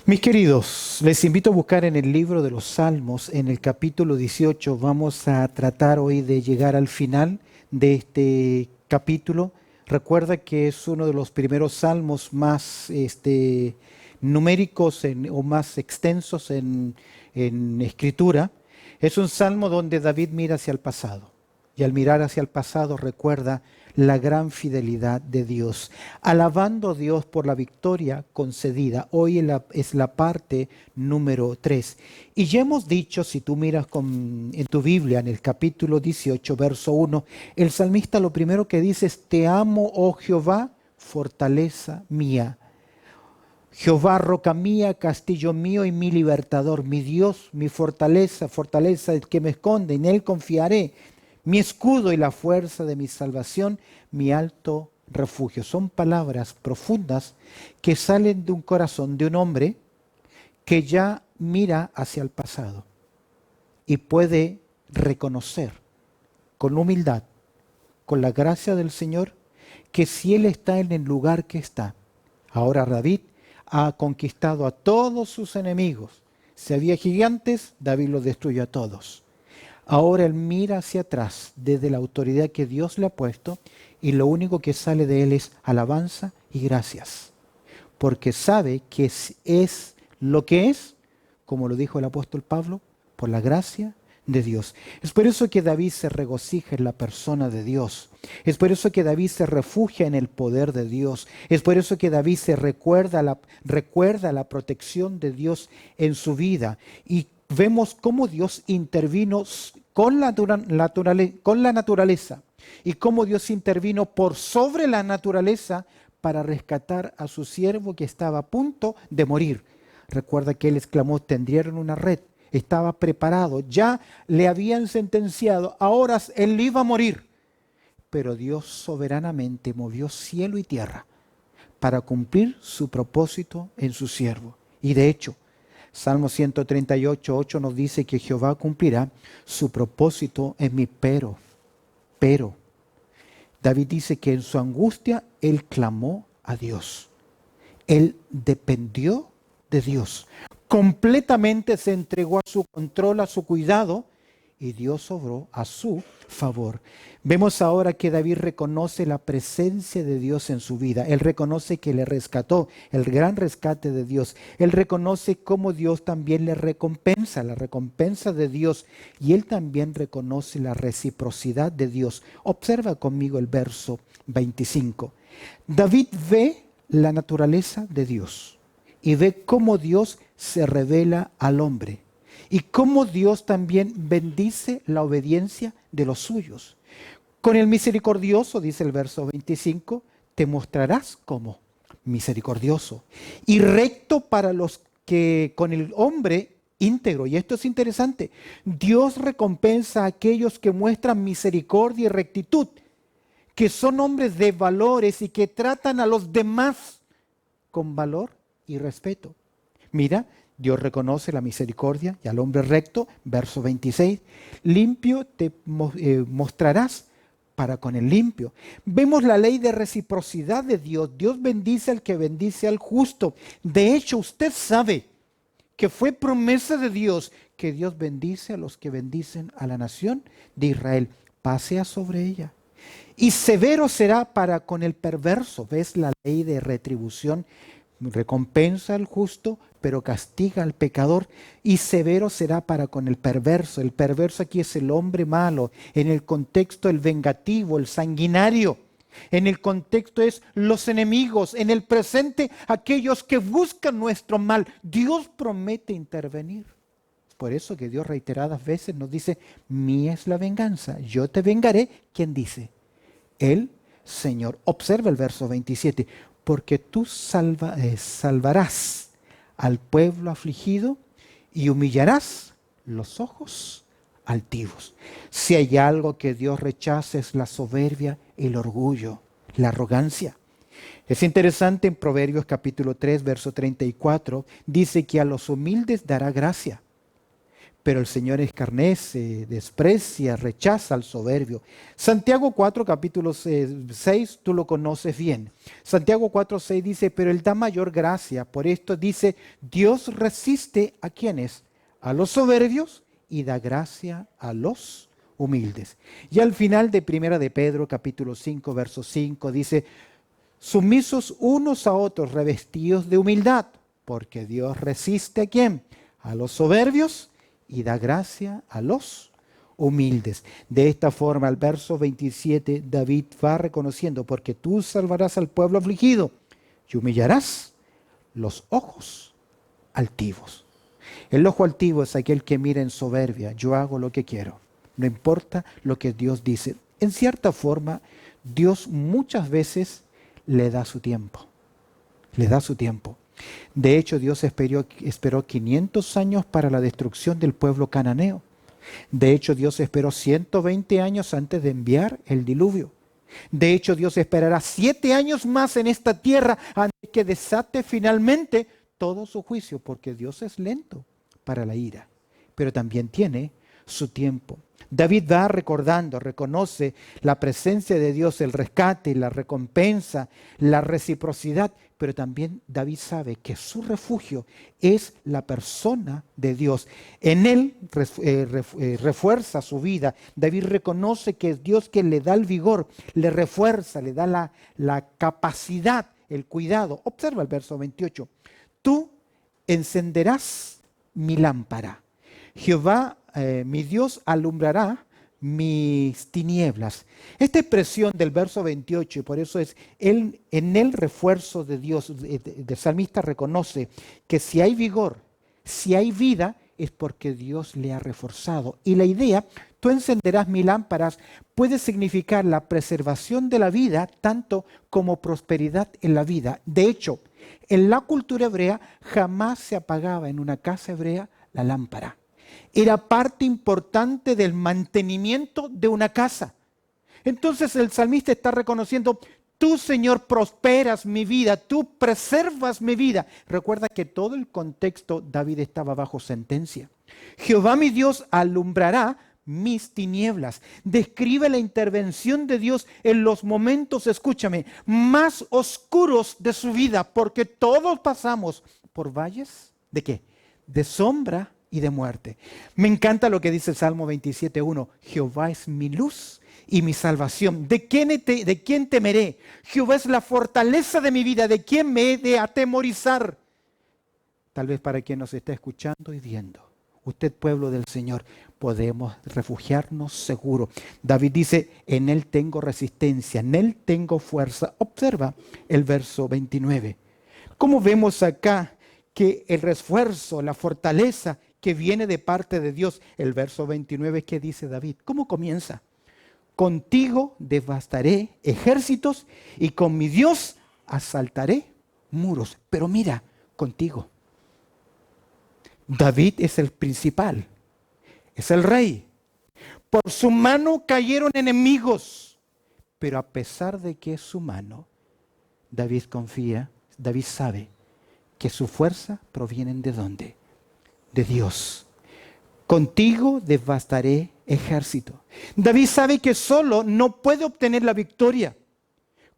Mis queridos, les invito a buscar en el libro de los Salmos, en el capítulo 18. Vamos a tratar hoy de llegar al final de este capítulo. Recuerda que es uno de los primeros salmos más numéricos o más extensos en escritura. Es un salmo donde David mira hacia el pasado. Y al mirar hacia el pasado recuerda la gran fidelidad de Dios, alabando a Dios por la victoria concedida. Hoy es la parte número 3. Y ya hemos dicho, si tú miras en tu Biblia, en el capítulo 18, verso 1, el salmista lo primero que dice es: Te amo, oh Jehová, fortaleza mía. Jehová, roca mía, castillo mío y mi libertador, mi Dios, mi fortaleza, fortaleza el que me esconde, en él confiaré. Mi escudo y la fuerza de mi salvación, mi alto refugio. Son palabras profundas que salen de un corazón de un hombre que ya mira hacia el pasado y puede reconocer con humildad, con la gracia del Señor, que si Él está en el lugar que está, ahora David ha conquistado a todos sus enemigos. Si había gigantes, David los destruyó a todos. Ahora él mira hacia atrás desde la autoridad que Dios le ha puesto y lo único que sale de él es alabanza y gracias. Porque sabe que es lo que es, como lo dijo el apóstol Pablo, por la gracia de Dios. Es por eso que David se regocija en la persona de Dios. Es por eso que David se refugia en el poder de Dios. Es por eso que David se recuerda la protección de Dios en su vida. Y vemos cómo Dios intervino con la naturaleza y cómo Dios intervino por sobre la naturaleza para rescatar a su siervo que estaba a punto de morir. Recuerda que él exclamó: tendieron una red, estaba preparado, ya le habían sentenciado, ahora él iba a morir. Pero Dios soberanamente movió cielo y tierra para cumplir su propósito en su siervo. Y de hecho, Salmo 138, 8 nos dice que Jehová cumplirá su propósito en mí, pero. David dice que en su angustia él clamó a Dios. Él dependió de Dios. Completamente se entregó a su control, a su cuidado, y Dios obró a su favor. Vemos ahora que David reconoce la presencia de Dios en su vida. Él reconoce que le rescató, el gran rescate de Dios. Él reconoce cómo Dios también le recompensa, la recompensa de Dios. Y él también reconoce la reciprocidad de Dios. Observa conmigo el verso 25. David ve la naturaleza de Dios y ve cómo Dios se revela al hombre. Y cómo Dios también bendice la obediencia de los suyos. Con el misericordioso, dice el verso 25, te mostrarás como misericordioso y recto para los que con el hombre íntegro. Y esto es interesante. Dios recompensa a aquellos que muestran misericordia y rectitud, que son hombres de valores y que tratan a los demás con valor y respeto. Mira, Dios reconoce la misericordia y al hombre recto, verso 26, limpio te mostrarás para con el limpio. Vemos la ley de reciprocidad de Dios. Dios bendice al que bendice al justo. De hecho, usted sabe que fue promesa de Dios que Dios bendice a los que bendicen a la nación de Israel. Pasea sobre ella. Y severo será para con el perverso. ¿Ves la ley de retribución? Recompensa al justo, pero castiga al pecador, y severo será para con el perverso. El perverso aquí es el hombre malo, en el contexto el vengativo, el sanguinario. En el contexto es los enemigos, en el presente aquellos que buscan nuestro mal. Dios promete intervenir. Por eso que Dios reiteradas veces nos dice: mía es la venganza, yo te vengaré. ¿Quién dice? El Señor. Observa el verso 27. Porque tú salvarás al pueblo afligido y humillarás los ojos altivos. Si hay algo que Dios rechaza es la soberbia, el orgullo, la arrogancia. Es interesante, en Proverbios capítulo 3, verso 34, dice que a los humildes dará gracia, pero el Señor escarnece, desprecia, rechaza al soberbio. Santiago 4, capítulo 6, tú lo conoces bien. Santiago 4, 6 dice, pero Él da mayor gracia. Por esto dice, Dios resiste ¿a quiénes? A los soberbios y da gracia a los humildes. Y al final de Primera de Pedro, capítulo 5, verso 5, dice, sumisos unos a otros, revestidos de humildad, porque Dios resiste ¿a quién? A los soberbios y da gracia a los humildes. De esta forma, al verso 27, David va reconociendo, porque tú salvarás al pueblo afligido y humillarás los ojos altivos. El ojo altivo es aquel que mira en soberbia, yo hago lo que quiero, no importa lo que Dios dice. En cierta forma, Dios muchas veces le da su tiempo, le da su tiempo. De hecho, Dios esperó 500 años para la destrucción del pueblo cananeo. De hecho, Dios esperó 120 años antes de enviar el diluvio. De hecho, Dios esperará 7 años más en esta tierra antes que desate finalmente todo su juicio, porque Dios es lento para la ira, pero también tiene su tiempo. David va recordando, reconoce la presencia de Dios, el rescate, la recompensa, la reciprocidad, pero también David sabe que su refugio es la persona de Dios. En él refuerza su vida. David reconoce que es Dios quien le da el vigor, le refuerza, le da la capacidad, el cuidado. Observa el verso 28. Tú encenderás mi lámpara. Jehová, mi Dios, alumbrará mis tinieblas. Esta expresión del verso 28, y por eso es en el refuerzo de Dios, el salmista reconoce que si hay vigor, si hay vida, es porque Dios le ha reforzado. Y la idea, tú encenderás mis lámparas, puede significar la preservación de la vida, tanto como prosperidad en la vida. De hecho, en la cultura hebrea jamás se apagaba en una casa hebrea la lámpara. Era parte importante del mantenimiento de una casa. Entonces el salmista está reconociendo, tú, Señor, prosperas mi vida, tú preservas mi vida. Recuerda que todo el contexto, David estaba bajo sentencia. Jehová mi Dios alumbrará mis tinieblas. Describe la intervención de Dios en los momentos, escúchame, más oscuros de su vida, porque todos pasamos por valles, ¿de qué? De sombra y de muerte. Me encanta lo que dice el Salmo 27:1. Jehová es mi luz y mi salvación. ¿De quién temeré? Jehová es la fortaleza de mi vida. ¿De quién me he de atemorizar? Tal vez para quien nos está escuchando y viendo. Usted, pueblo del Señor, podemos refugiarnos seguro. David dice, en Él tengo resistencia, en Él tengo fuerza. Observa el verso 29. ¿Cómo vemos acá que el refuerzo, la fortaleza que viene de parte de Dios? El verso 29, ¿qué dice David? ¿Cómo comienza? Contigo devastaré ejércitos y con mi Dios asaltaré muros. Pero mira, contigo. David es el principal, es el rey. Por su mano cayeron enemigos, pero a pesar de que es su mano, David confía, David sabe que su fuerza proviene ¿de dónde? De Dios. Contigo devastaré ejército. David sabe que solo no puede obtener la victoria.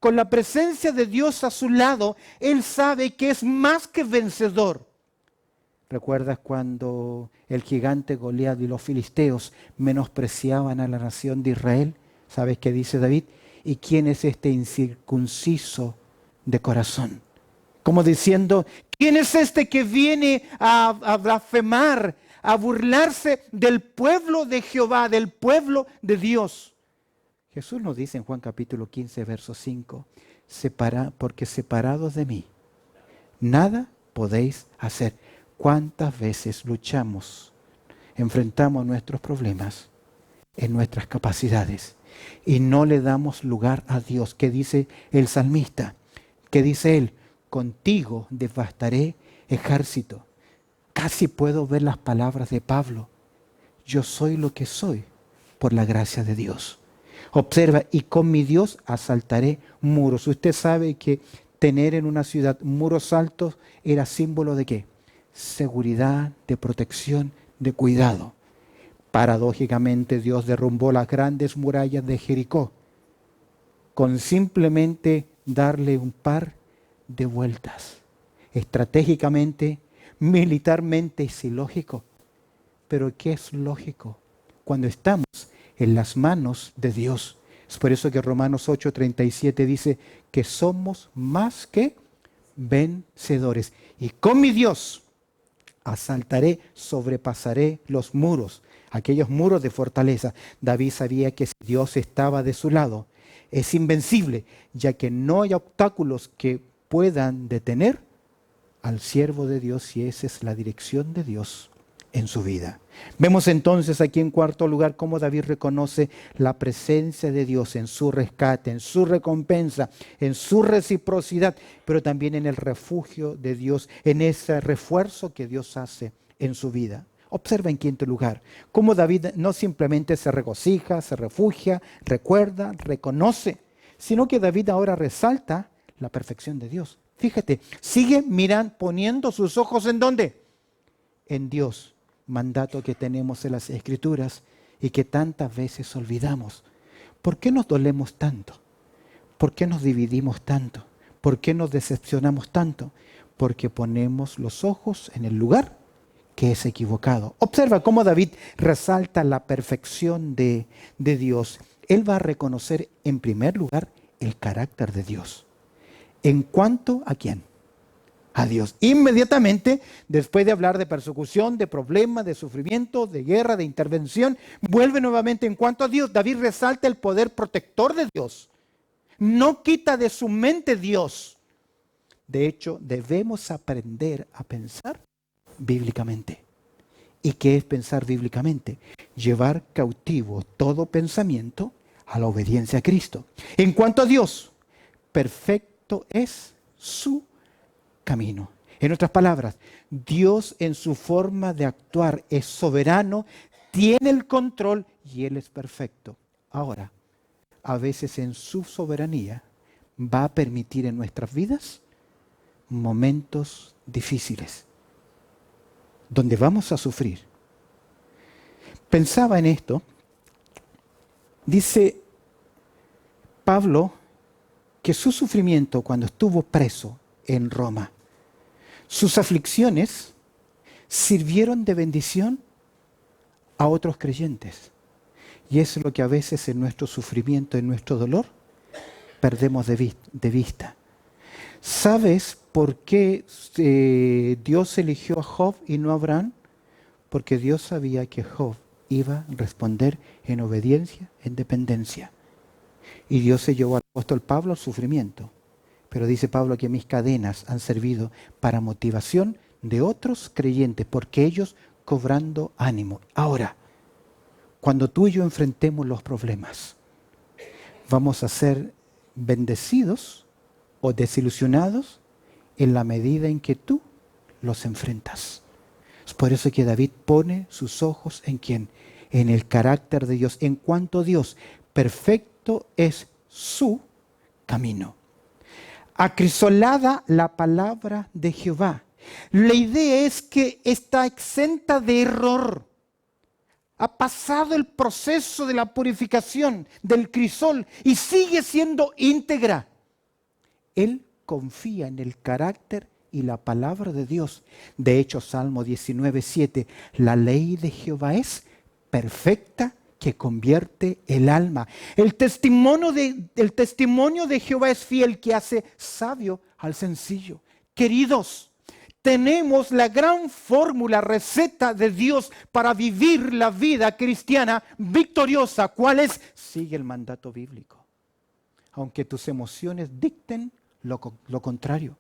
Con la presencia de Dios a su lado, él sabe que es más que vencedor. ¿Recuerdas cuando el gigante Goliat y los filisteos menospreciaban a la nación de Israel? ¿Sabes qué dice David? ¿Y quién es este incircunciso de corazón? Como diciendo, ¿quién es este que viene a blasfemar, a burlarse del pueblo de Jehová, del pueblo de Dios? Jesús nos dice en Juan capítulo 15, verso 5, porque separados de mí, nada podéis hacer. ¿Cuántas veces luchamos, enfrentamos nuestros problemas en nuestras capacidades y no le damos lugar a Dios? ¿Qué dice el salmista? ¿Qué dice él? Contigo devastaré ejército. Casi puedo ver las palabras de Pablo. Yo soy lo que soy por la gracia de Dios. Observa, y con mi Dios asaltaré muros. Usted sabe que tener en una ciudad muros altos era símbolo de ¿qué? Seguridad, de protección, de cuidado. Paradójicamente, Dios derrumbó las grandes murallas de Jericó con simplemente darle un par de vueltas. Estratégicamente, militarmente es ilógico. Pero ¿qué es lógico? Cuando estamos en las manos de Dios. Es por eso que Romanos 8:37 dice que somos más que vencedores. Y con mi Dios asaltaré, sobrepasaré los muros, aquellos muros de fortaleza. David sabía que si Dios estaba de su lado, es invencible, ya que no hay obstáculos que puedan detener al siervo de Dios, y esa es la dirección de Dios en su vida. Vemos entonces aquí en cuarto lugar cómo David reconoce la presencia de Dios en su rescate, en su recompensa, en su reciprocidad, pero también en el refugio de Dios, en ese refuerzo que Dios hace en su vida. Observa en quinto lugar cómo David no simplemente se regocija, se refugia, recuerda, reconoce, sino que David ahora resalta la perfección de Dios. Fíjate, sigue mirando, poniendo sus ojos ¿en dónde? En Dios. Mandato que tenemos en las Escrituras y que tantas veces olvidamos. ¿Por qué nos dolemos tanto? ¿Por qué nos dividimos tanto? ¿Por qué nos decepcionamos tanto? Porque ponemos los ojos en el lugar que es equivocado. Observa cómo David resalta la perfección de Dios. Él va a reconocer en primer lugar el carácter de Dios. ¿En cuanto a quién? A Dios. Inmediatamente, después de hablar de persecución, de problemas, de sufrimiento, de guerra, de intervención, vuelve nuevamente en cuanto a Dios. David resalta el poder protector de Dios. No quita de su mente Dios. De hecho, debemos aprender a pensar bíblicamente. ¿Y qué es pensar bíblicamente? Llevar cautivo todo pensamiento a la obediencia a Cristo. En cuanto a Dios, perfecto es su camino. En otras palabras, Dios en su forma de actuar es soberano, tiene el control y Él es perfecto. Ahora, a veces en su soberanía va a permitir en nuestras vidas momentos difíciles, donde vamos a sufrir. Pensaba en esto. Dice Pablo que su sufrimiento cuando estuvo preso en Roma, sus aflicciones sirvieron de bendición a otros creyentes. Y eso es lo que a veces en nuestro sufrimiento, en nuestro dolor, perdemos de vista. ¿Sabes por qué Dios eligió a Job y no a Abraham? Porque Dios sabía que Job iba a responder en obediencia, en dependencia. Y Dios se llevó al apóstol Pablo al sufrimiento. Pero dice Pablo que mis cadenas han servido para motivación de otros creyentes, porque ellos cobrando ánimo. Ahora, cuando tú y yo enfrentemos los problemas, vamos a ser bendecidos o desilusionados en la medida en que tú los enfrentas. Es por eso que David pone sus ojos ¿en quién? En el carácter de Dios. En cuanto a Dios, perfecto es su camino. Acrisolada la palabra de Jehová. La idea es que está exenta de error. Ha pasado el proceso de la purificación del crisol y sigue siendo íntegra. Él confía en el carácter y la palabra de Dios. De hecho, Salmo 19:7, la ley de Jehová es perfecta, que convierte el alma. El testimonio de Jehová es fiel, que hace sabio al sencillo. Queridos, tenemos la gran fórmula, receta de Dios para vivir la vida cristiana victoriosa. ¿Cuál es? Sigue el mandato bíblico. Aunque tus emociones dicten lo contrario.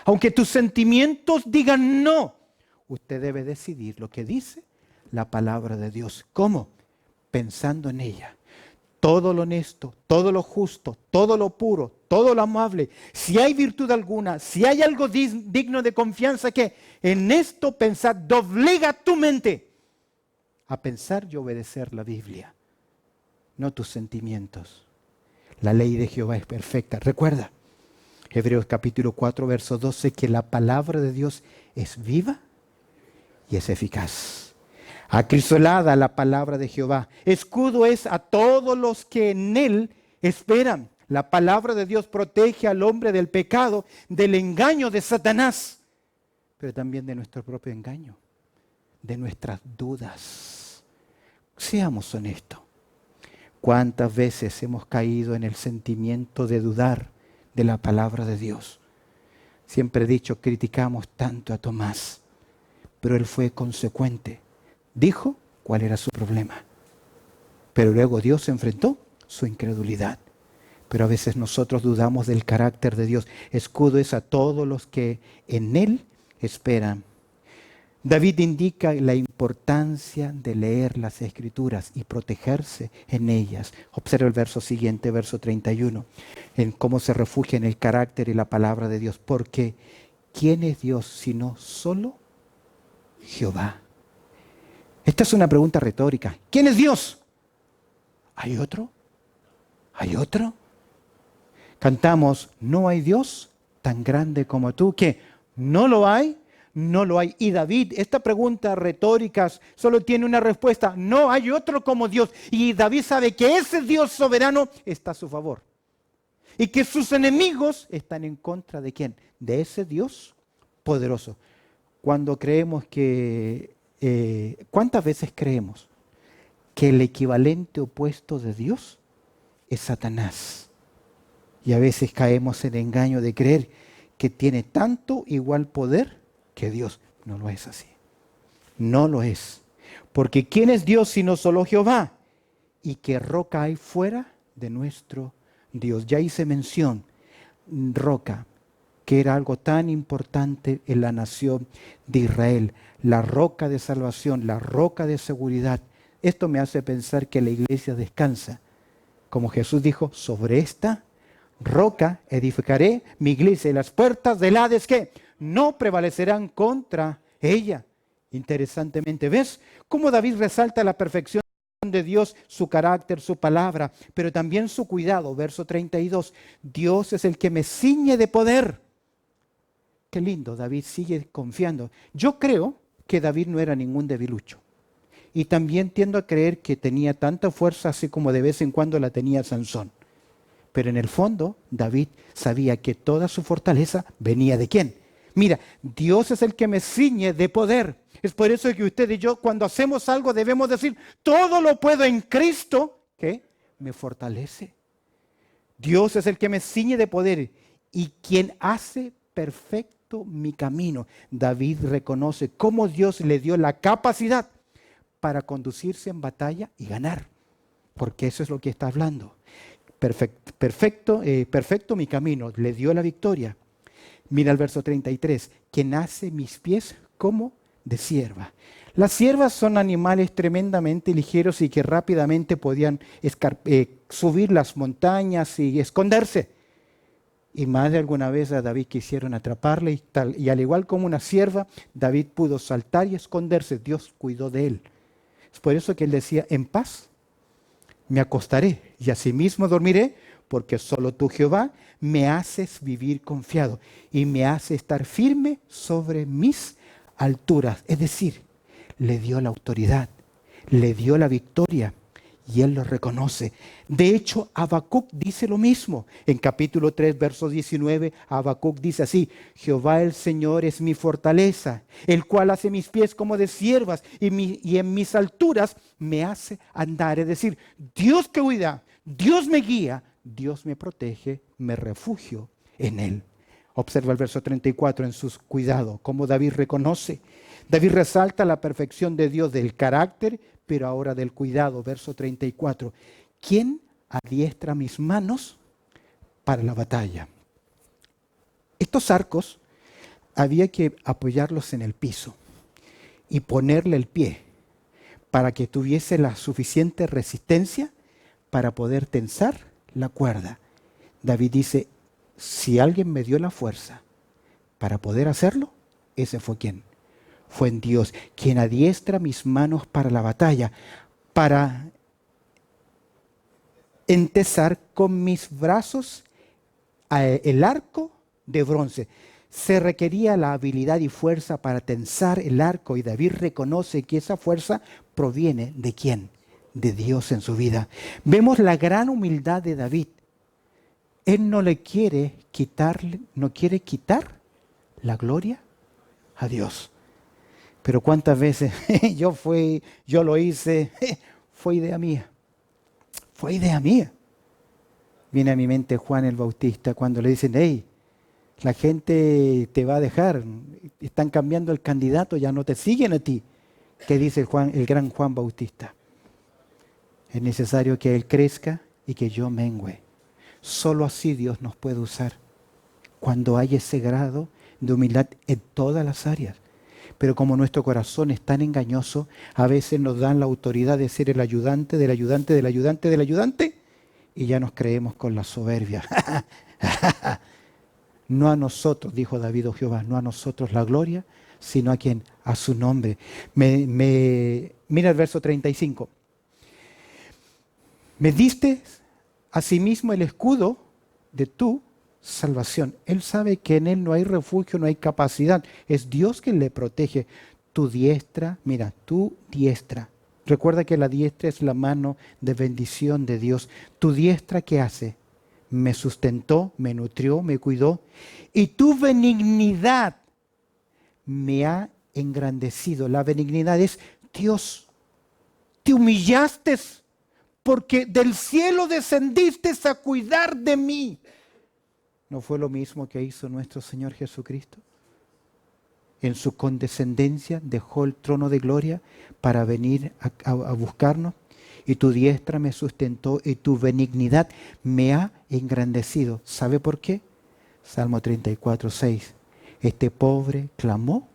Aunque tus sentimientos digan no, usted debe decidir lo que dice la palabra de Dios. ¿Cómo? Pensando en ella. Todo lo honesto, todo lo justo, todo lo puro, todo lo amable. Si hay virtud alguna, si hay algo digno de confianza, que en esto pensar, doblega tu mente a pensar y obedecer la Biblia, no tus sentimientos. La ley de Jehová es perfecta. Recuerda, Hebreos capítulo 4, verso 12, que la palabra de Dios es viva y es eficaz. Acrisolada la palabra de Jehová. Escudo es a todos los que en él esperan. La palabra de Dios protege al hombre del pecado, del engaño de Satanás, pero también de nuestro propio engaño, de nuestras dudas. Seamos honestos. ¿Cuántas veces hemos caído en el sentimiento de dudar de la palabra de Dios? Siempre he dicho, criticamos tanto a Tomás, pero él fue consecuente. Dijo cuál era su problema, pero luego Dios enfrentó su incredulidad. Pero a veces nosotros dudamos del carácter de Dios. Escudo es a todos los que en él esperan. David indica la importancia de leer las Escrituras y protegerse en ellas. Observa el verso siguiente, verso 31, en cómo se refugia en el carácter y la palabra de Dios. Porque ¿quién es Dios sino solo Jehová? Esta es una pregunta retórica. ¿Quién es Dios? ¿Hay otro? ¿Hay otro? Cantamos, no hay Dios tan grande como tú, que no lo hay, no lo hay. Y David, esta pregunta retórica solo tiene una respuesta, no hay otro como Dios. Y David sabe que ese Dios soberano está a su favor. Y que sus enemigos están en contra de ¿quién? De ese Dios poderoso. Cuando creemos que, ¿cuántas veces creemos que el equivalente opuesto de Dios es Satanás? Y a veces caemos en el engaño de creer que tiene tanto igual poder que Dios. No lo es así. No lo es. Porque ¿quién es Dios sino solo Jehová? ¿Y qué roca hay fuera de nuestro Dios? Ya hice mención, roca, que era algo tan importante en la nación de Israel. La roca de salvación, la roca de seguridad. Esto me hace pensar que la iglesia descansa. Como Jesús dijo, sobre esta roca edificaré mi iglesia y las puertas del Hades que no prevalecerán contra ella. Interesantemente, ¿ves cómo David resalta la perfección de Dios, su carácter, su palabra, pero también su cuidado? Verso 32, Dios es el que me ciñe de poder. Qué lindo, David sigue confiando. Yo creo que David no era ningún debilucho. Y también tiendo a creer que tenía tanta fuerza así como de vez en cuando la tenía Sansón. Pero en el fondo, David sabía que toda su fortaleza venía ¿de quién? Mira, Dios es el que me ciñe de poder. Es por eso que usted y yo, cuando hacemos algo, debemos decir, todo lo puedo en Cristo, que me fortalece. Dios es el que me ciñe de poder y quien hace perfecto mi camino. David reconoce cómo Dios le dio la capacidad para conducirse en batalla y ganar. Porque eso es lo que está hablando. Perfecto mi camino, le dio la victoria. Mira el verso 33, quien hace mis pies como de cierva. Las ciervas son animales tremendamente ligeros y que rápidamente podían subir las montañas y esconderse. Y más de alguna vez a David quisieron atraparle y al igual como una cierva, David pudo saltar y esconderse. Dios cuidó de él. Es por eso que él decía, en paz me acostaré y asimismo dormiré, porque solo tú, Jehová, me haces vivir confiado y me hace estar firme sobre mis alturas. Es decir, le dio la autoridad, le dio la victoria y él lo reconoce. De hecho, Habacuc dice lo mismo. En capítulo 3, verso 19, Habacuc dice así, Jehová el Señor es mi fortaleza, el cual hace mis pies como de ciervas y en mis alturas me hace andar. Es decir, Dios que cuida, Dios me guía, Dios me protege, me refugio en Él. Observa el verso 34 en sus cuidados, cómo David reconoce. David resalta la perfección de Dios del carácter, pero ahora del cuidado. Verso 34. ¿Quién adiestra mis manos para la batalla? Estos arcos había que apoyarlos en el piso y ponerle el pie para que tuviese la suficiente resistencia para poder tensar la cuerda. David dice, si alguien me dio la fuerza para poder hacerlo, ese fue quien. Fue en Dios, quien adiestra mis manos para la batalla, para entesar con mis brazos el arco de bronce. Se requería la habilidad y fuerza para tensar el arco y David reconoce que esa fuerza proviene ¿de quién? De Dios en su vida. Vemos la gran humildad de David. Él no quiere quitar la gloria a Dios. Pero cuántas veces yo lo hice, fue idea mía. Fue idea mía. Viene a mi mente Juan el Bautista cuando le dicen, hey, la gente te va a dejar, están cambiando el candidato, ya no te siguen a ti. ¿Qué dice el gran Juan Bautista? Es necesario que Él crezca y que yo mengüe. Solo así Dios nos puede usar. Cuando hay ese grado de humildad en todas las áreas. Pero como nuestro corazón es tan engañoso, a veces nos dan la autoridad de ser el ayudante, del ayudante, del ayudante, del ayudante, y ya nos creemos con la soberbia. No a nosotros, dijo David, oh Jehová, no a nosotros la gloria, sino a quien, a su nombre. Mira el verso 35. Me diste asimismo el escudo de tu salvación. Él sabe que en Él no hay refugio, no hay capacidad. Es Dios quien le protege. Tu diestra, mira, tu diestra. Recuerda que la diestra es la mano de bendición de Dios. Tu diestra, ¿qué hace? Me sustentó, me nutrió, me cuidó. Y tu benignidad me ha engrandecido. La benignidad es, Dios, te humillaste porque del cielo descendiste a cuidar de mí. ¿No fue lo mismo que hizo nuestro Señor Jesucristo? En su condescendencia dejó el trono de gloria para venir a buscarnos. Y tu diestra me sustentó y tu benignidad me ha engrandecido. ¿Sabe por qué? Salmo 34, 6. Este pobre clamó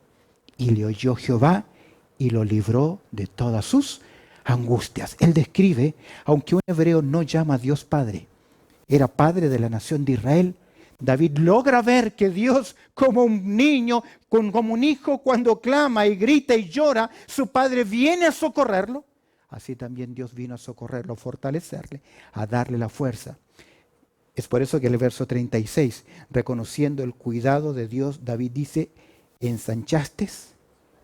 y le oyó Jehová y lo libró de todas sus angustias. Él describe, aunque un hebreo no llama a Dios Padre, era padre de la nación de Israel. David logra ver que Dios, como un niño, como un hijo, cuando clama y grita y llora, su padre viene a socorrerlo. Así también Dios vino a socorrerlo, a fortalecerle, a darle la fuerza. Es por eso que el verso 36, reconociendo el cuidado de Dios, David dice, ensanchaste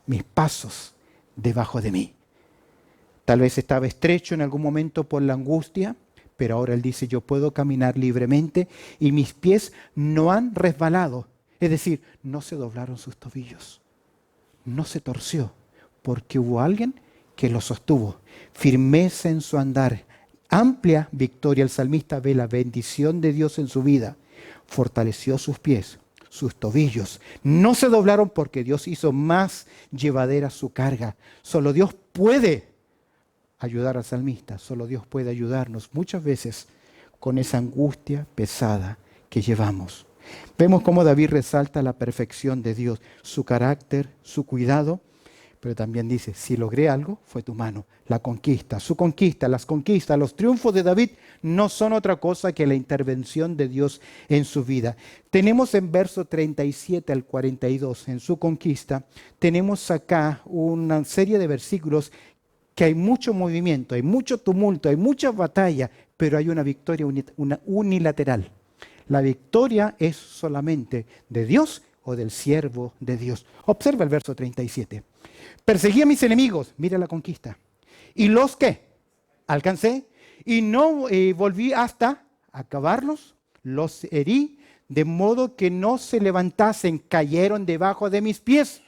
mis pasos debajo de mí. Tal vez estaba estrecho en algún momento por la angustia, pero ahora él dice, yo puedo caminar libremente y mis pies no han resbalado. Es decir, no se doblaron sus tobillos, no se torció, porque hubo alguien que lo sostuvo. Firmeza en su andar, amplia victoria. El salmista ve la bendición de Dios en su vida. Fortaleció sus pies, sus tobillos. No se doblaron porque Dios hizo más llevadera su carga. Solo Dios puede ayudar al salmista. Solo Dios puede ayudarnos muchas veces con esa angustia pesada que llevamos. Vemos cómo David resalta la perfección de Dios, su carácter, su cuidado. Pero también dice, si logré algo, fue tu mano. La conquista, su conquista, las conquistas, los triunfos de David no son otra cosa que la intervención de Dios en su vida. Tenemos en verso 37 al 42, en su conquista, tenemos acá una serie de versículos que hay mucho movimiento, hay mucho tumulto, hay mucha batalla, pero hay una victoria unilateral. La victoria es solamente de Dios o del siervo de Dios. Observa el verso 37. Perseguí a mis enemigos, mira la conquista. ¿Y los qué? Alcancé y no volví hasta acabarlos. Los herí de modo que no se levantasen, cayeron debajo de mis pies.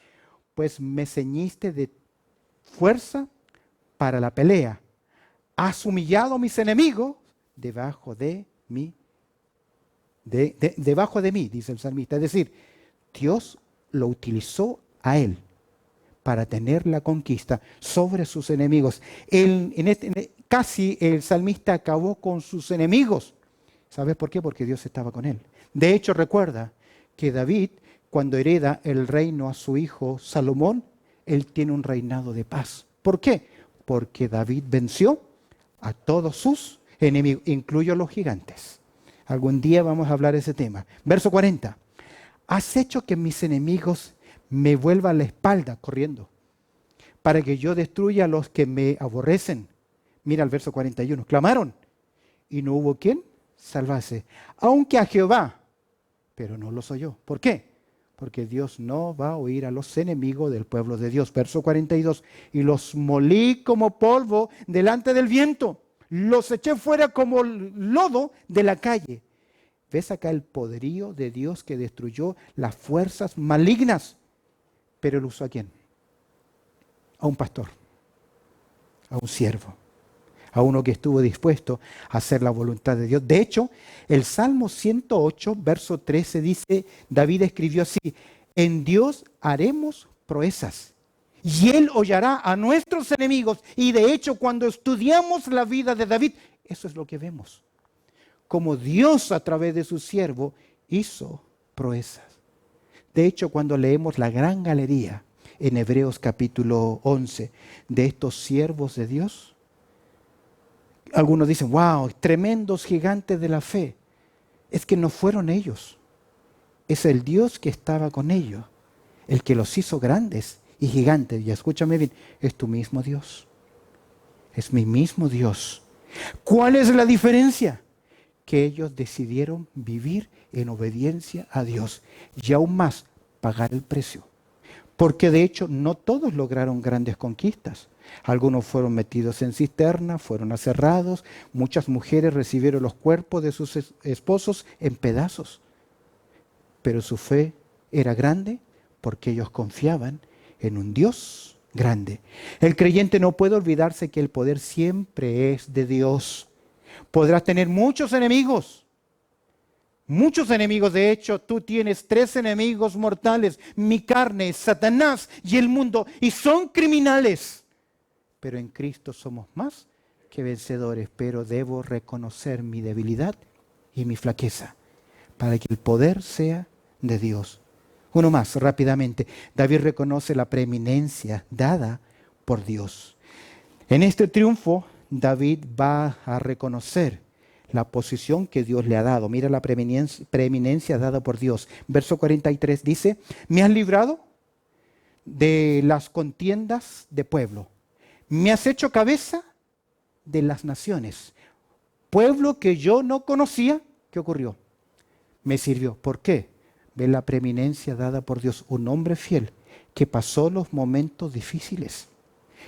Pues me ceñiste de fuerza para la pelea. Has humillado a mis enemigos debajo de mí. Debajo de mí, dice el salmista. Es decir, Dios lo utilizó a él para tener la conquista sobre sus enemigos. Casi el salmista acabó con sus enemigos. ¿Sabes por qué? Porque Dios estaba con él. De hecho, recuerda que David, cuando hereda el reino a su hijo Salomón, él tiene un reinado de paz. ¿Por qué? Porque David venció a todos sus enemigos, incluyo los gigantes. Algún día vamos a hablar de ese tema. Verso 40. Has hecho que mis enemigos me vuelvan la espalda corriendo, para que yo destruya a los que me aborrecen. Mira el verso 41. Clamaron y no hubo quien salvase, aunque a Jehová, pero no los oyó. ¿Por qué? porque Dios no va a oír a los enemigos del pueblo de Dios. Verso 42, y los molí como polvo delante del viento, los eché fuera como lodo de la calle. ¿Ves acá el poderío de Dios que destruyó las fuerzas malignas? Pero él usó ¿a quién? A un pastor, a un siervo, a uno que estuvo dispuesto a hacer la voluntad de Dios. De hecho, el Salmo 108, verso 13 dice, David escribió así, en Dios haremos proezas y Él hollará a nuestros enemigos. Y de hecho, cuando estudiamos la vida de David, eso es lo que vemos. Como Dios a través de su siervo hizo proezas. De hecho, cuando leemos la gran galería en Hebreos capítulo 11 de estos siervos de Dios, algunos dicen, wow, tremendos gigantes de la fe. Es que no fueron ellos. Es el Dios que estaba con ellos, el que los hizo grandes y gigantes. Y escúchame bien, es tu mismo Dios. Es mi mismo Dios. ¿Cuál es la diferencia? Que ellos decidieron vivir en obediencia a Dios y aún más pagar el precio. Porque de hecho no todos lograron grandes conquistas. Algunos fueron metidos en cisterna, fueron aserrados, muchas mujeres recibieron los cuerpos de sus esposos en pedazos. Pero su fe era grande porque ellos confiaban en un Dios grande. El creyente no puede olvidarse que el poder siempre es de Dios. Podrás tener muchos enemigos. Muchos enemigos. De hecho, tú tienes 3 enemigos mortales. Mi carne, Satanás y el mundo. Y son criminales. Pero en Cristo somos más que vencedores. Pero debo reconocer mi debilidad y mi flaqueza para que el poder sea de Dios. Uno más, rápidamente. David reconoce la preeminencia dada por Dios. En este triunfo, David va a reconocer la posición que Dios le ha dado. Mira la preeminencia dada por Dios. Verso 43 dice, me has librado de las contiendas de pueblo. Me has hecho cabeza de las naciones. Pueblo que yo no conocía, ¿qué ocurrió? Me sirvió. ¿Por qué? Ve la preeminencia dada por Dios. Un hombre fiel que pasó los momentos difíciles.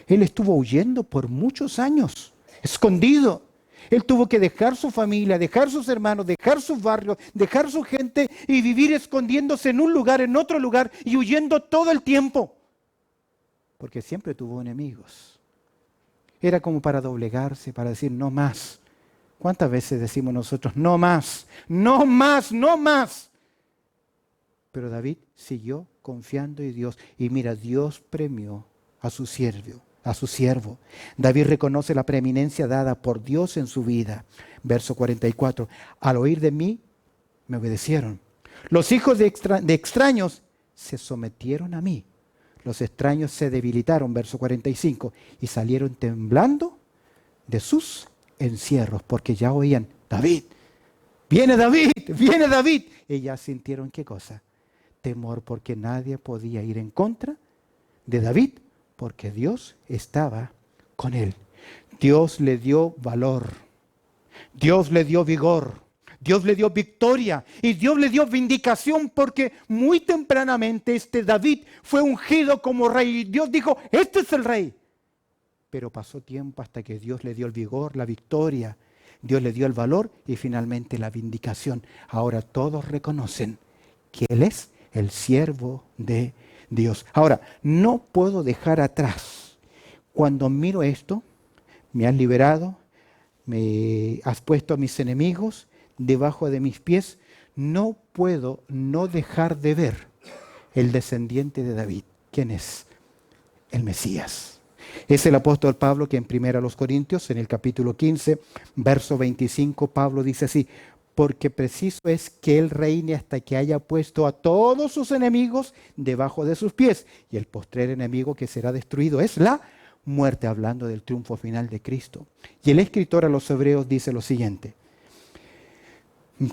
Él estuvo huyendo por muchos años, escondido. Él tuvo que dejar su familia, dejar sus hermanos, dejar su barrio, dejar su gente y vivir escondiéndose en un lugar, en otro lugar y huyendo todo el tiempo. Porque siempre tuvo enemigos. Era como para doblegarse, para decir no más. ¿Cuántas veces decimos nosotros no más, no más, no más? Pero David siguió confiando en Dios. Y mira, Dios premió a su siervo. David reconoce la preeminencia dada por Dios en su vida. Verso 44. Al oír de mí, me obedecieron. Los hijos de extraños se sometieron a mí. Los extraños se debilitaron. Verso 45. Y salieron temblando de sus encierros, porque ya oían, David, viene David, viene David. Y ya sintieron ¿qué cosa? Temor, porque nadie podía ir en contra de David, porque Dios estaba con él. Dios le dio valor, Dios le dio vigor, Dios le dio victoria y Dios le dio vindicación, porque muy tempranamente David fue ungido como rey. Dios dijo, este es el rey. Pero pasó tiempo hasta que Dios le dio el vigor, la victoria, Dios le dio el valor y finalmente la vindicación. Ahora todos reconocen que Él es el siervo de Dios. Ahora, no puedo dejar atrás. Cuando miro esto, me has liberado, me has puesto a mis enemigos debajo de mis pies. No puedo no dejar de ver el descendiente de David. ¿Quién es? El Mesías. Es el apóstol Pablo que en 1 Corintios, en el capítulo 15, verso 25, Pablo dice así, porque preciso es que Él reine hasta que haya puesto a todos sus enemigos debajo de sus pies. Y el postrer enemigo que será destruido es la muerte, hablando del triunfo final de Cristo. Y el escritor a los Hebreos dice lo siguiente,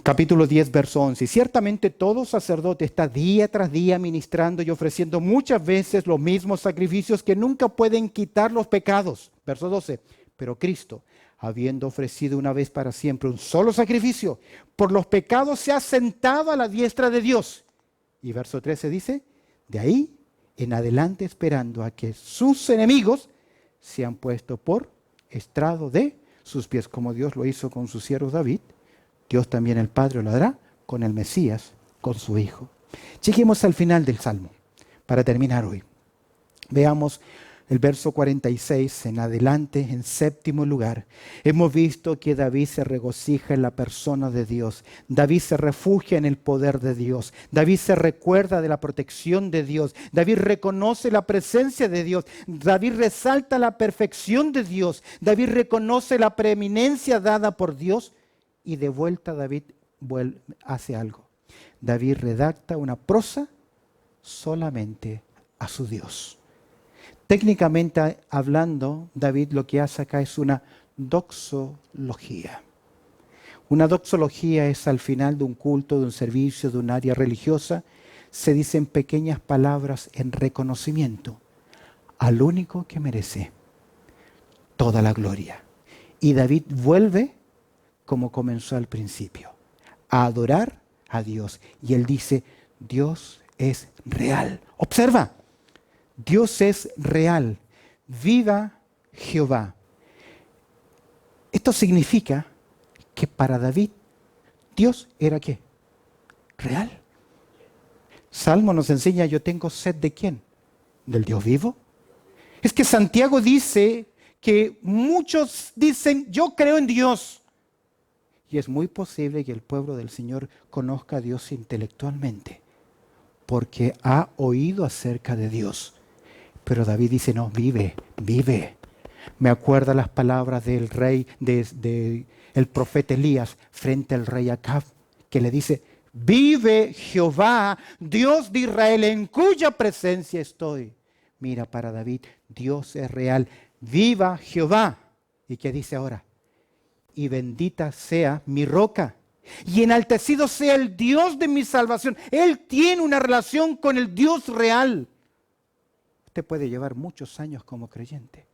capítulo 10, verso 11. Ciertamente todo sacerdote está día tras día ministrando y ofreciendo muchas veces los mismos sacrificios que nunca pueden quitar los pecados. Verso 12. Pero Cristo, habiendo ofrecido una vez para siempre un solo sacrificio por los pecados, se ha sentado a la diestra de Dios. Y verso 13 dice, de ahí en adelante esperando a que sus enemigos sean puestos por estrado de sus pies, como Dios lo hizo con su siervo David, Dios también el Padre lo hará con el Mesías, con su Hijo. Lleguemos al final del Salmo, para terminar hoy. Veamos el verso 46 en adelante, en séptimo lugar. Hemos visto que David se regocija en la persona de Dios. David se refugia en el poder de Dios. David se recuerda de la protección de Dios. David reconoce la presencia de Dios. David resalta la perfección de Dios. David reconoce la preeminencia dada por Dios. Y de vuelta David hace algo. David redacta una prosa solamente a su Dios. Técnicamente hablando, David lo que hace acá es una doxología. Una doxología es al final de un culto, de un servicio, de un área religiosa, se dicen pequeñas palabras en reconocimiento al único que merece toda la gloria. Y David vuelve como comenzó al principio, a adorar a Dios. Y él dice, Dios es real. Observa. Dios es real. Viva Jehová. Esto significa que para David, Dios era ¿qué? Real. Salmo nos enseña, yo tengo sed ¿de quién? ¿Del Dios vivo? Es que Santiago dice que muchos dicen, yo creo en Dios. Y es muy posible que el pueblo del Señor conozca a Dios intelectualmente, porque ha oído acerca de Dios. Pero David dice, no, vive, vive. Me acuerda las palabras del rey, el profeta Elías, frente al rey Acab, que le dice, vive Jehová, Dios de Israel, en cuya presencia estoy. Mira, para David, Dios es real. Viva Jehová. ¿Y qué dice ahora? Y bendita sea mi roca. Y enaltecido sea el Dios de mi salvación. Él tiene una relación con el Dios real. Usted puede llevar muchos años como creyente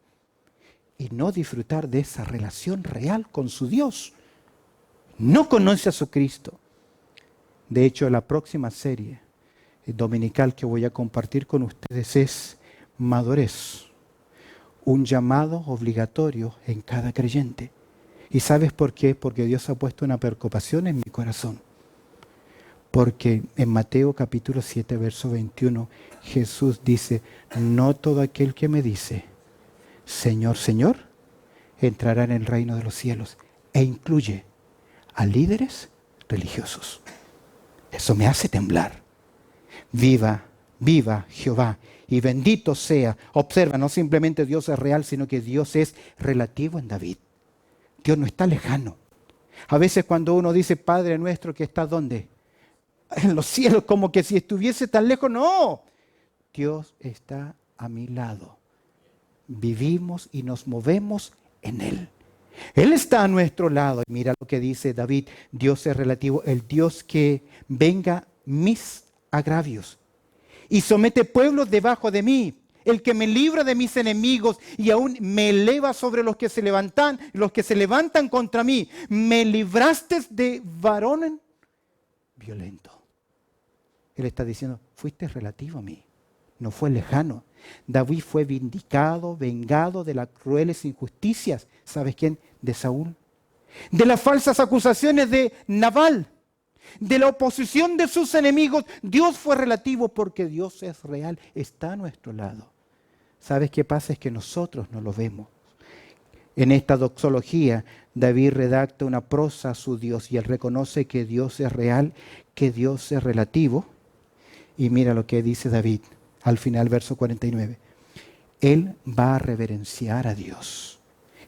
y no disfrutar de esa relación real con su Dios. No conoce a su Cristo. De hecho, la próxima serie dominical que voy a compartir con ustedes es madurez. Un llamado obligatorio en cada creyente. ¿Y sabes por qué? Porque Dios ha puesto una preocupación en mi corazón. Porque en Mateo capítulo 7, verso 21, Jesús dice, no todo aquel que me dice, Señor, Señor, entrará en el reino de los cielos. E incluye a líderes religiosos. Eso me hace temblar. Viva, viva Jehová. Y bendito sea. Observa, no simplemente Dios es real, sino que Dios es relativo en David. Dios no está lejano. A veces cuando uno dice, Padre nuestro que está ¿dónde? En los cielos, como que si estuviese tan lejos. No, Dios está a mi lado. Vivimos y nos movemos en Él. Él está a nuestro lado. Y mira lo que dice David, Dios es relativo, el Dios que venga mis agravios y somete pueblos debajo de mí. El que me libra de mis enemigos y aún me eleva sobre los que se levantan contra mí. Me libraste de varón violento. Él está diciendo, fuiste relativo a mí, no fue lejano. David fue vindicado, vengado de las crueles injusticias. ¿Sabes quién? De Saúl. De las falsas acusaciones de Nabal. De la oposición de sus enemigos. Dios fue relativo porque Dios es real, está a nuestro lado. ¿Sabes qué pasa? Es que nosotros no lo vemos. En esta doxología, David redacta una prosa a su Dios y él reconoce que Dios es real, que Dios es relativo. Y mira lo que dice David al final, verso 49. Él va a reverenciar a Dios.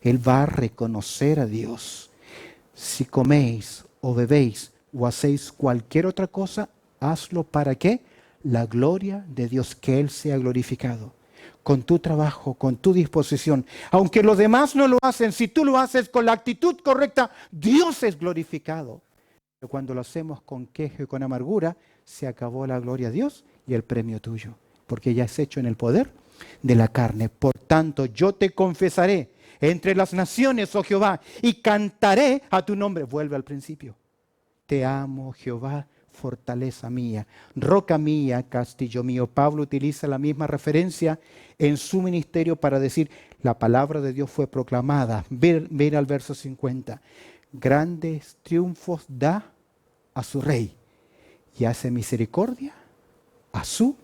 Él va a reconocer a Dios. Si coméis o bebéis o hacéis cualquier otra cosa, hazlo para ¿qué? La gloria de Dios, que Él sea glorificado. Con tu trabajo, con tu disposición. Aunque los demás no lo hacen, si tú lo haces con la actitud correcta, Dios es glorificado. Pero cuando lo hacemos con queja y con amargura, se acabó la gloria a Dios y el premio tuyo. Porque ya es hecho en el poder de la carne. Por tanto, yo te confesaré entre las naciones, oh Jehová, y cantaré a tu nombre. Vuelve al principio. Te amo, Jehová, fortaleza mía, roca mía, castillo mío. Pablo utiliza la misma referencia en su ministerio para decir, la palabra de Dios fue proclamada. Mira al verso 50. Grandes triunfos da a su rey y hace misericordia a su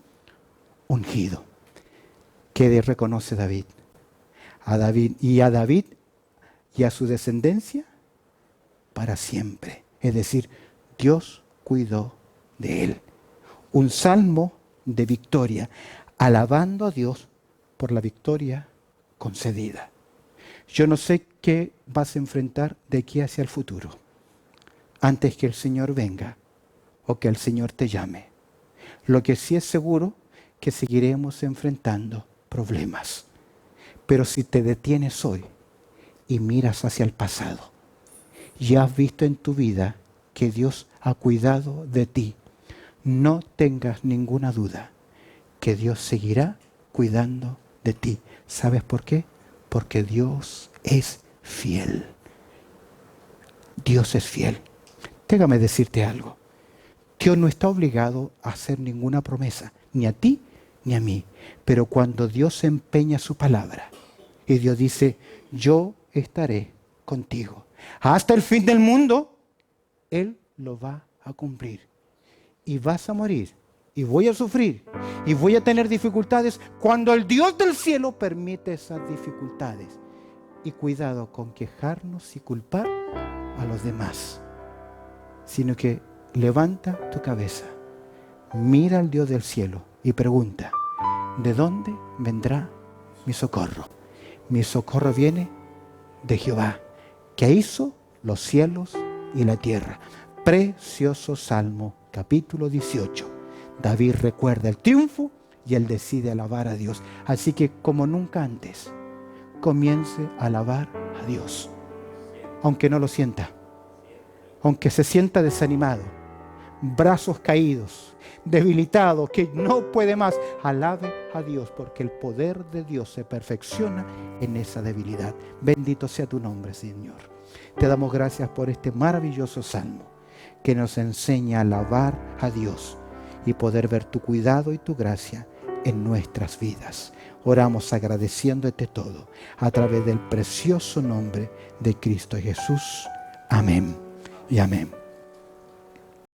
ungido. ¿Qué reconoce David? A David y a su descendencia para siempre. Es decir, Dios cuidó de él. Un salmo de victoria, alabando a Dios por la victoria concedida. Yo no sé qué vas a enfrentar de aquí hacia el futuro, antes que el Señor venga o que el Señor te llame. Lo que sí es seguro, que seguiremos enfrentando problemas. Pero si te detienes hoy y miras hacia el pasado, ya has visto en tu vida que Dios ha cuidado de ti. No tengas ninguna duda que Dios seguirá cuidando de ti. ¿Sabes por qué? Porque Dios es fiel. Dios es fiel. Déjame decirte algo. Dios no está obligado a hacer ninguna promesa, ni a ti ni a mí. Pero cuando Dios empeña su palabra y Dios dice, yo estaré contigo hasta el fin del mundo, Él lo va a cumplir. Y vas a morir, y voy a sufrir, y voy a tener dificultades cuando el Dios del cielo permite esas dificultades. Y cuidado con quejarnos y culpar a los demás, sino que levanta tu cabeza, mira al Dios del cielo y pregunta, ¿de dónde vendrá mi socorro? Mi socorro viene de Jehová, que hizo los cielos y la tierra. Precioso Salmo, capítulo 18. David recuerda el triunfo y él decide alabar a Dios. Así que como nunca antes, comience a alabar a Dios. Aunque no lo sienta, aunque se sienta desanimado, brazos caídos, debilitado, que no puede más, alabe a Dios, porque el poder de Dios se perfecciona en esa debilidad. Bendito sea tu nombre, Señor. Te damos gracias por este maravilloso salmo que nos enseña a alabar a Dios y poder ver tu cuidado y tu gracia en nuestras vidas. Oramos agradeciéndote todo a través del precioso nombre de Cristo Jesús. Amén y amén.